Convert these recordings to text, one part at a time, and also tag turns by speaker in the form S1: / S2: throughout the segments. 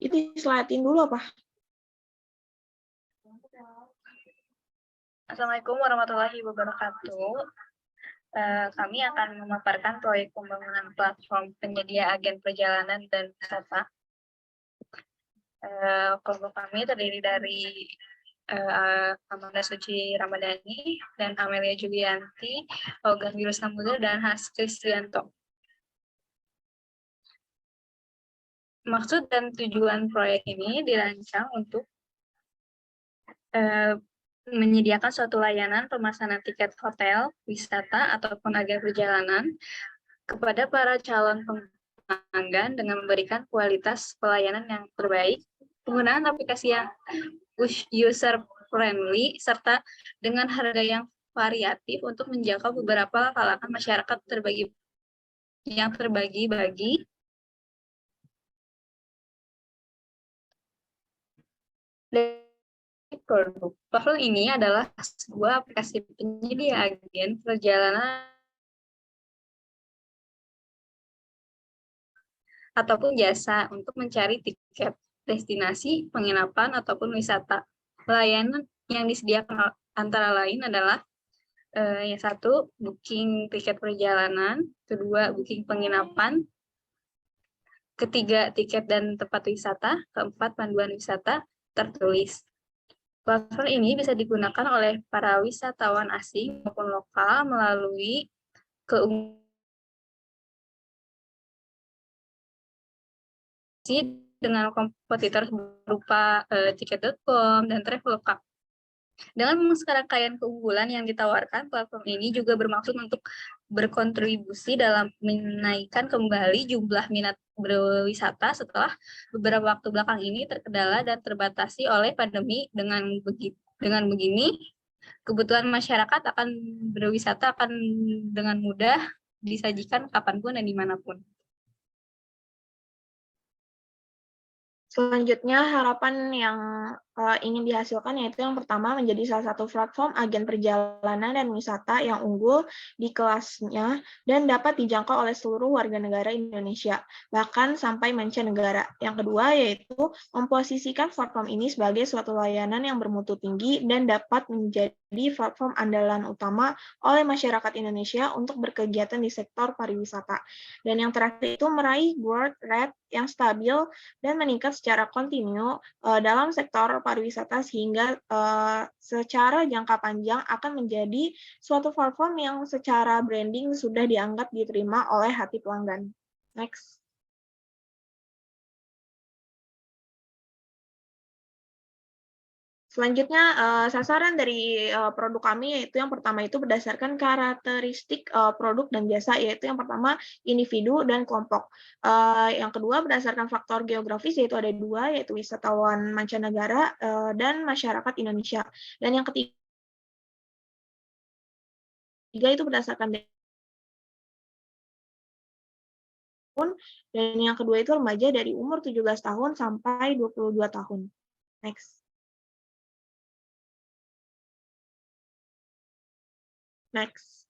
S1: Itu slide-in dulu apa?
S2: Assalamualaikum warahmatullahi wabarakatuh. Kami akan memaparkan proyek pembangunan platform penyedia agen perjalanan dan wisata. Kelompok kami terdiri dari Amanda Suci Ramadhani dan Amelia Julianti, Ogan Wiru Samudra, dan Has Kristianto. Maksud dan tujuan proyek ini dirancang untuk menyediakan suatu layanan pemesanan tiket hotel, wisata, ataupun agen perjalanan kepada para calon pelanggan dengan memberikan kualitas pelayanan yang terbaik, penggunaan aplikasi yang user-friendly, serta dengan harga yang variatif untuk menjangkau beberapa kalangan masyarakat yang terbagi-bagi. Produk. Platform ini adalah sebuah aplikasi penyedia agen perjalanan ataupun jasa untuk mencari tiket, destinasi, penginapan, ataupun wisata. Layanan yang disediakan antara lain adalah yang satu, booking tiket perjalanan, kedua, booking penginapan, ketiga, tiket dan tempat wisata, keempat, panduan wisata tertulis. Platform ini bisa digunakan oleh para wisatawan asing maupun lokal melalui keunggulan dengan kompetitor berupa tiket.com dan Traveloka. Dengan serangkaian keunggulan yang ditawarkan, platform ini juga bermaksud untuk berkontribusi dalam menaikkan kembali jumlah minat berwisata setelah beberapa waktu belakang ini terkendala dan terbatasi oleh pandemi. Dengan begini, kebutuhan masyarakat akan berwisata akan dengan mudah disajikan kapanpun dan dimanapun.
S1: Selanjutnya, harapan yang ingin dihasilkan yaitu yang pertama menjadi salah satu platform agen perjalanan dan wisata yang unggul di kelasnya dan dapat dijangkau oleh seluruh warga negara Indonesia, bahkan sampai mancanegara. Yang kedua yaitu memposisikan platform ini sebagai suatu layanan yang bermutu tinggi dan dapat menjadi platform andalan utama oleh masyarakat Indonesia untuk berkegiatan di sektor pariwisata. Dan yang terakhir itu meraih growth rate yang stabil dan meningkat secara kontinu dalam sektor pariwisata sehingga secara jangka panjang akan menjadi suatu platform yang secara branding sudah dianggap diterima oleh hati pelanggan. Next. Selanjutnya, sasaran dari produk kami yaitu yang pertama itu berdasarkan karakteristik produk dan jasa, yaitu yang pertama individu dan kelompok. Yang kedua berdasarkan faktor geografis, yaitu ada dua, yaitu wisatawan mancanegara dan masyarakat Indonesia. Dan yang ketiga itu berdasarkan tahun, dan yang kedua itu remaja dari umur 17 tahun sampai 22 tahun. Next. Next.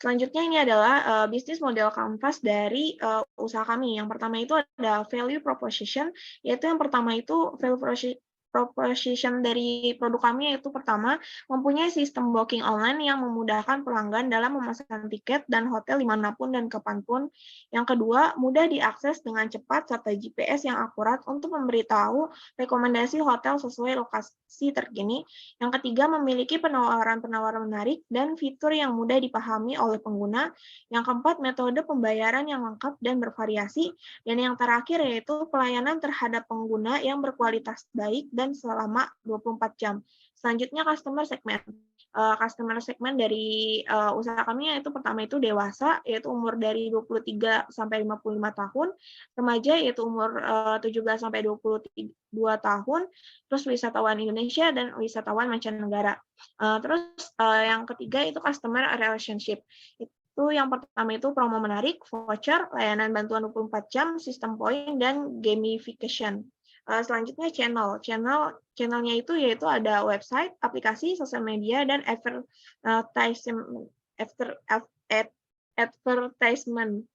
S1: Selanjutnya ini adalah bisnis model kanvas dari usaha kami. Yang pertama itu ada value proposition, yaitu yang pertama itu value proposition dari produk kami yaitu pertama, mempunyai sistem booking online yang memudahkan pelanggan dalam memesan tiket dan hotel dimanapun dan kapanpun. Yang kedua, mudah diakses dengan cepat serta GPS yang akurat untuk memberitahu rekomendasi hotel sesuai lokasi terkini. Yang ketiga, memiliki penawaran-penawaran menarik dan fitur yang mudah dipahami oleh pengguna. Yang keempat, metode pembayaran yang lengkap dan bervariasi. Dan yang terakhir yaitu pelayanan terhadap pengguna yang berkualitas baik dan selama 24 jam. Selanjutnya customer segment. Customer segment dari usaha kami yaitu pertama itu dewasa, yaitu umur dari 23 sampai 55 tahun, remaja yaitu umur 17 sampai 22 tahun, terus wisatawan Indonesia dan wisatawan mancanegara. Terus yang ketiga itu customer relationship. Itu yang pertama itu promo menarik, voucher, layanan bantuan 24 jam, sistem poin, dan gamification. Selanjutnya channelnya itu yaitu ada website, aplikasi, sosial media, dan advertisement.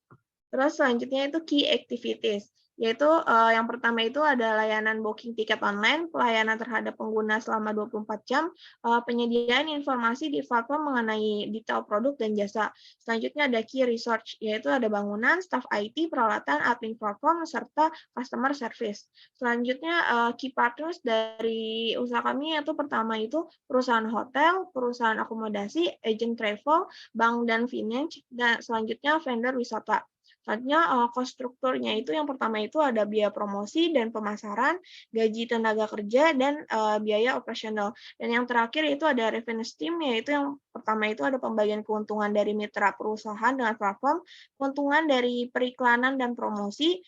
S1: Terus selanjutnya itu key activities. yaitu yang pertama itu ada layanan booking tiket online, pelayanan terhadap pengguna selama 24 jam, penyediaan informasi di platform mengenai detail produk dan jasa. Selanjutnya ada key research, yaitu ada bangunan, staf IT, peralatan, admin platform, serta customer service. Selanjutnya key partners dari usaha kami yaitu pertama itu perusahaan hotel, perusahaan akomodasi, agen travel, bank dan finance, dan selanjutnya vendor wisata. Selanjutnya cost strukturnya itu yang pertama itu ada biaya promosi dan pemasaran, gaji tenaga kerja, dan biaya operasional. Dan yang terakhir itu ada revenue stream, yaitu yang pertama itu ada pembagian keuntungan dari mitra perusahaan dengan platform, keuntungan dari periklanan dan promosi,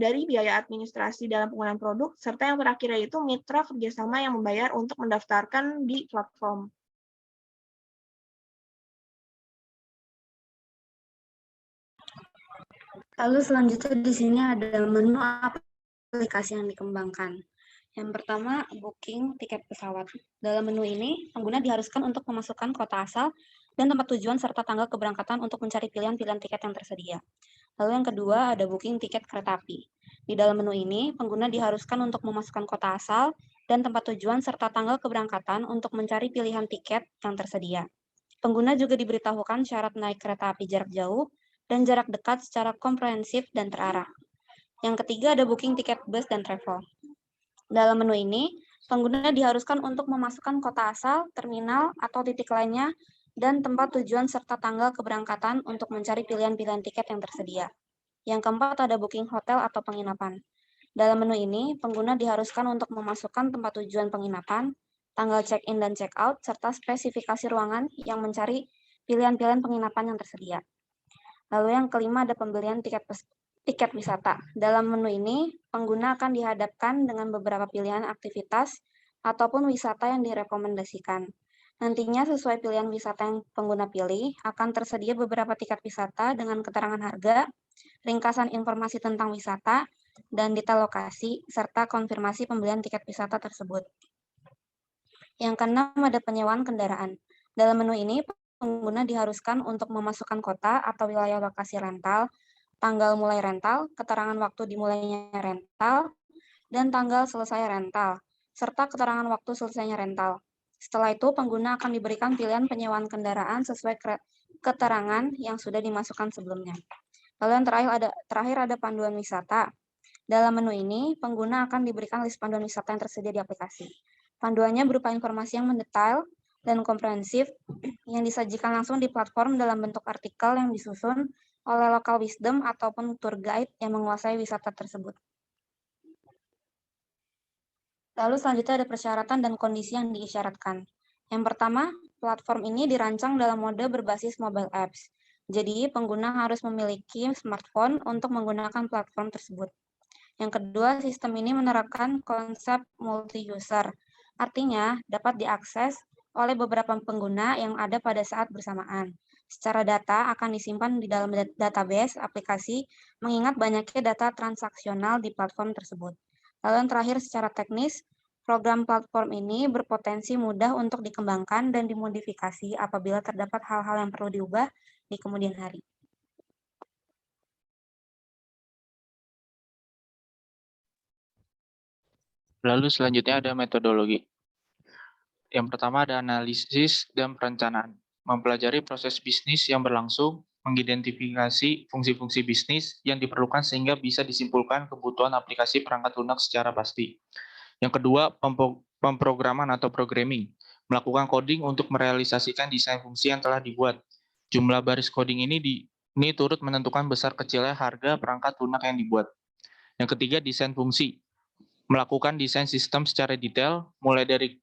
S1: dari biaya administrasi dalam penggunaan produk, serta yang terakhir yaitu mitra kerjasama yang membayar untuk mendaftarkan di platform.
S3: Lalu selanjutnya di sini ada menu aplikasi yang dikembangkan. Yang pertama, booking tiket pesawat. Dalam menu ini, pengguna diharuskan untuk memasukkan kota asal dan tempat tujuan serta tanggal keberangkatan untuk mencari pilihan-pilihan tiket yang tersedia. Lalu yang kedua, ada booking tiket kereta api. Di dalam menu ini, pengguna diharuskan untuk memasukkan kota asal dan tempat tujuan serta tanggal keberangkatan untuk mencari pilihan tiket yang tersedia. Pengguna juga diberitahukan syarat naik kereta api jarak jauh dan jarak dekat secara komprehensif dan terarah. Yang ketiga ada booking tiket bus dan travel. Dalam menu ini, pengguna diharuskan untuk memasukkan kota asal, terminal, atau titik lainnya, dan tempat tujuan serta tanggal keberangkatan untuk mencari pilihan-pilihan tiket yang tersedia. Yang keempat ada booking hotel atau penginapan. Dalam menu ini, pengguna diharuskan untuk memasukkan tempat tujuan penginapan, tanggal check-in dan check-out, serta spesifikasi ruangan yang mencari pilihan-pilihan penginapan yang tersedia. Lalu yang kelima ada pembelian tiket wisata. Dalam menu ini, pengguna akan dihadapkan dengan beberapa pilihan aktivitas ataupun wisata yang direkomendasikan. Nantinya sesuai pilihan wisata yang pengguna pilih, akan tersedia beberapa tiket wisata dengan keterangan harga, ringkasan informasi tentang wisata, dan detail lokasi, serta konfirmasi pembelian tiket wisata tersebut. Yang keenam ada penyewaan kendaraan. Dalam menu ini, pengguna diharuskan untuk memasukkan kota atau wilayah lokasi rental, tanggal mulai rental, keterangan waktu dimulainya rental, dan tanggal selesai rental, serta keterangan waktu selesainya rental. Setelah itu, pengguna akan diberikan pilihan penyewaan kendaraan sesuai keterangan yang sudah dimasukkan sebelumnya. Lalu yang terakhir ada panduan wisata. Dalam menu ini, pengguna akan diberikan list panduan wisata yang tersedia di aplikasi. Panduannya berupa informasi yang mendetail dan komprehensif yang disajikan langsung di platform dalam bentuk artikel yang disusun oleh local wisdom ataupun tour guide yang menguasai wisata tersebut. Lalu selanjutnya ada persyaratan dan kondisi yang diisyaratkan. Yang pertama, platform ini dirancang dalam mode berbasis mobile apps. Jadi, pengguna harus memiliki smartphone untuk menggunakan platform tersebut. Yang kedua, sistem ini menerapkan konsep multi-user. Artinya, dapat diakses oleh beberapa pengguna yang ada pada saat bersamaan. Secara data akan disimpan di dalam database aplikasi, mengingat banyaknya data transaksional di platform tersebut. Lalu yang terakhir, secara teknis, program platform ini berpotensi mudah untuk dikembangkan dan dimodifikasi apabila terdapat hal-hal yang perlu diubah di kemudian hari.
S4: Lalu selanjutnya ada metodologi. Yang pertama ada analisis dan perencanaan. Mempelajari proses bisnis yang berlangsung, mengidentifikasi fungsi-fungsi bisnis yang diperlukan sehingga bisa disimpulkan kebutuhan aplikasi perangkat lunak secara pasti. Yang kedua, pemrograman atau programming. Melakukan coding untuk merealisasikan desain fungsi yang telah dibuat. Jumlah baris coding ini turut menentukan besar kecilnya harga perangkat lunak yang dibuat. Yang ketiga, desain fungsi. Melakukan desain sistem secara detail, mulai dari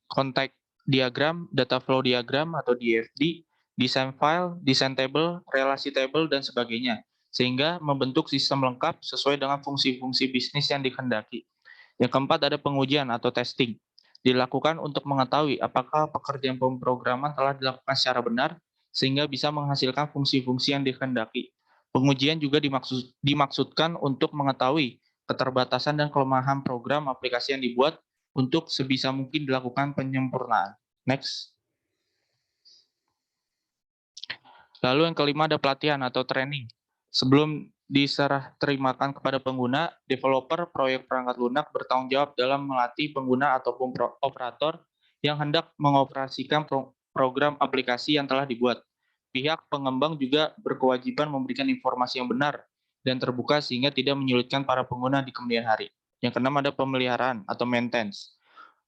S4: contact diagram, data flow diagram atau DFD, desain file, desain table, relasi table, dan sebagainya, sehingga membentuk sistem lengkap sesuai dengan fungsi-fungsi bisnis yang dikehendaki. Yang keempat ada pengujian atau testing. Dilakukan untuk mengetahui apakah pekerjaan pemrograman telah dilakukan secara benar, sehingga bisa menghasilkan fungsi-fungsi yang dikehendaki. Pengujian juga dimaksudkan untuk mengetahui keterbatasan dan kelemahan program aplikasi yang dibuat untuk sebisa mungkin dilakukan penyempurnaan. Next. Lalu yang kelima ada pelatihan atau training. Sebelum diserah terimakan kepada pengguna, developer proyek perangkat lunak bertanggung jawab dalam melatih pengguna ataupun operator yang hendak mengoperasikan program aplikasi yang telah dibuat. Pihak pengembang juga berkewajiban memberikan informasi yang benar dan terbuka sehingga tidak menyulitkan para pengguna di kemudian hari. Yang keenam ada pemeliharaan atau maintenance.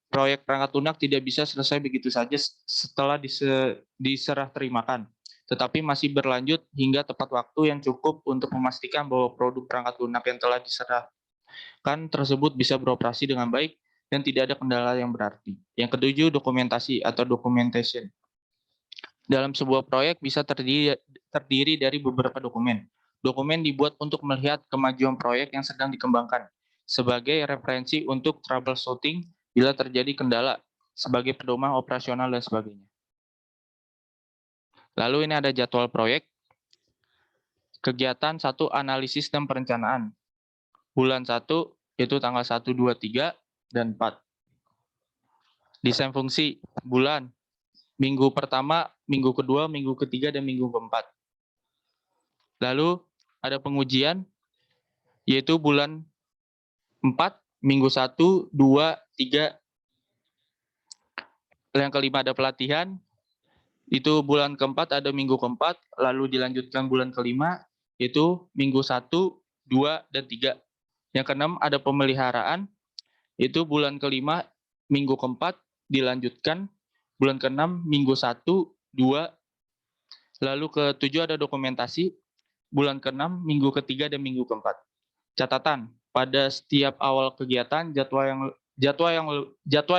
S4: Proyek perangkat lunak tidak bisa selesai begitu saja setelah diserah terimakan, tetapi masih berlanjut hingga tepat waktu yang cukup untuk memastikan bahwa produk perangkat lunak yang telah diserahkan tersebut bisa beroperasi dengan baik dan tidak ada kendala yang berarti. Yang ketujuh, dokumentasi atau documentation. Dalam sebuah proyek bisa terdiri dari beberapa dokumen. Dokumen dibuat untuk melihat kemajuan proyek yang sedang dikembangkan sebagai referensi untuk troubleshooting bila terjadi kendala, sebagai pedoman operasional dan sebagainya. Lalu ini ada jadwal proyek. Kegiatan 1, analisis dan perencanaan. Bulan 1 itu tanggal 1, 2, 3, dan 4. Desain fungsi bulan, minggu pertama, minggu kedua, minggu ketiga, dan minggu keempat. Lalu ada pengujian, yaitu bulan 4, minggu 1, 2, 3. Yang kelima ada pelatihan, itu bulan keempat ada minggu keempat, lalu dilanjutkan bulan kelima, itu minggu 1, 2, dan 3. Yang keenam ada pemeliharaan, itu bulan kelima, minggu keempat, dilanjutkan bulan keenam, minggu 1, 2. Lalu ketujuh ada dokumentasi, bulan keenam, minggu ketiga, dan minggu keempat. Catatan, pada setiap awal kegiatan, jadwal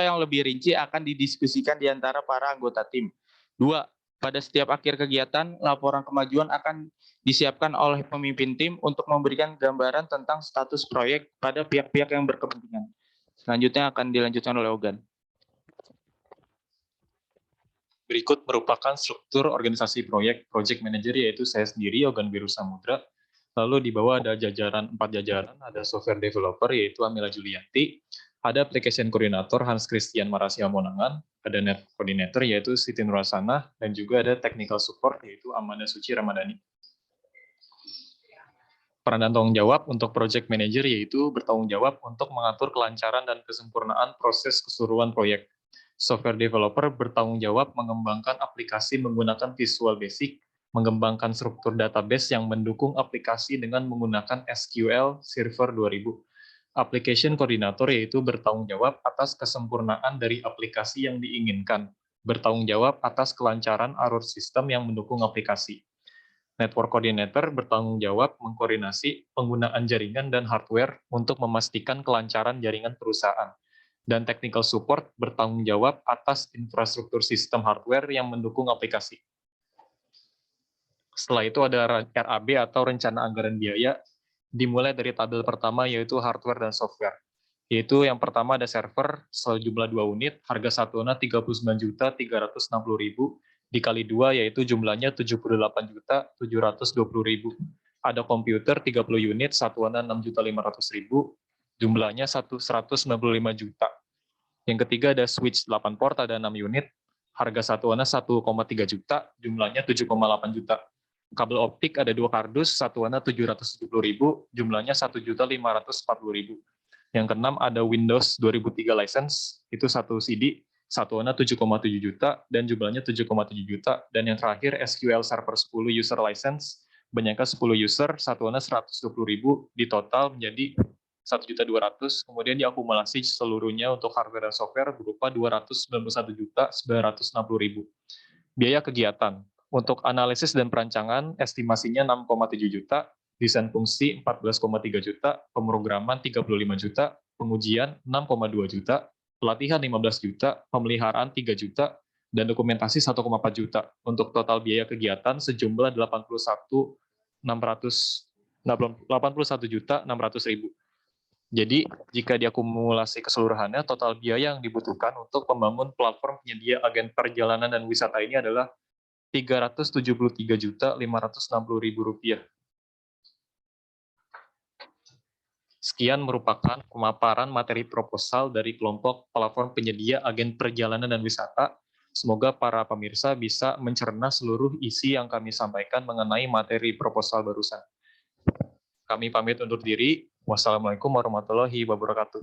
S4: yang lebih rinci akan didiskusikan di antara para anggota tim. 2. Pada setiap akhir kegiatan, laporan kemajuan akan disiapkan oleh pemimpin tim untuk memberikan gambaran tentang status proyek pada pihak-pihak yang berkepentingan. Selanjutnya akan dilanjutkan oleh Ogan.
S5: Berikut merupakan struktur organisasi proyek project manager, yaitu saya sendiri, Ogan Biru Samudra. Lalu di bawah ada 4 jajaran, ada software developer, yaitu Amila Julianti, ada application coordinator Hans Christian Marasia Monangan, ada net coordinator yaitu Siti Nurasana, dan juga ada technical support yaitu Amanda Suci Ramadhani. Peran dan tanggung jawab untuk project manager yaitu bertanggung jawab untuk mengatur kelancaran dan kesempurnaan proses keseluruhan proyek. Software developer bertanggung jawab mengembangkan aplikasi menggunakan Visual Basic, mengembangkan struktur database yang mendukung aplikasi dengan menggunakan SQL Server 2000. Application Coordinator yaitu bertanggung jawab atas kesempurnaan dari aplikasi yang diinginkan, bertanggung jawab atas kelancaran alur sistem yang mendukung aplikasi. Network Coordinator bertanggung jawab mengkoordinasi penggunaan jaringan dan hardware untuk memastikan kelancaran jaringan perusahaan. Dan Technical Support bertanggung jawab atas infrastruktur sistem hardware yang mendukung aplikasi. Setelah itu ada RAB atau Rencana Anggaran Biaya, dimulai dari tabel pertama yaitu hardware dan software. Yaitu yang pertama ada server sejumlah 2 unit, harga satuannya 39.360.000 dikali 2 yaitu jumlahnya 78.720.000. Ada komputer 30 unit, satuannya 6.500.000, jumlahnya 195 juta. Yang ketiga ada switch 8 port, ada 6 unit, harga satuannya 1,3 juta, jumlahnya 7,8 juta. Kabel optik ada 2 kardus, satuannya 770.000, jumlahnya 1.540.000. Yang keenam ada Windows 2003 license, itu 1 CD, satuannya 7,7 juta, dan jumlahnya 7,7 juta. Dan yang terakhir SQL Server 10 user license, banyaknya 10 user, satuannya 120.000, di total menjadi 1.200.000, kemudian diakumulasi seluruhnya untuk hardware dan software berupa 291.960.000. Biaya kegiatan. Untuk analisis dan perancangan, estimasinya 6,7 juta, desain fungsi 14,3 juta, pemrograman 35 juta, pengujian 6,2 juta, pelatihan 15 juta, pemeliharaan 3 juta, dan dokumentasi 1,4 juta. Untuk total biaya kegiatan sejumlah 81.600.000. Jadi, jika diakumulasi keseluruhannya, total biaya yang dibutuhkan untuk membangun platform penyedia agen perjalanan dan wisata ini adalah Rp373.560.000. Sekian merupakan pemaparan materi proposal dari kelompok platform penyedia agen perjalanan dan wisata. Semoga para pemirsa bisa mencerna seluruh isi yang kami sampaikan mengenai materi proposal barusan. Kami pamit undur diri. Wassalamualaikum warahmatullahi wabarakatuh.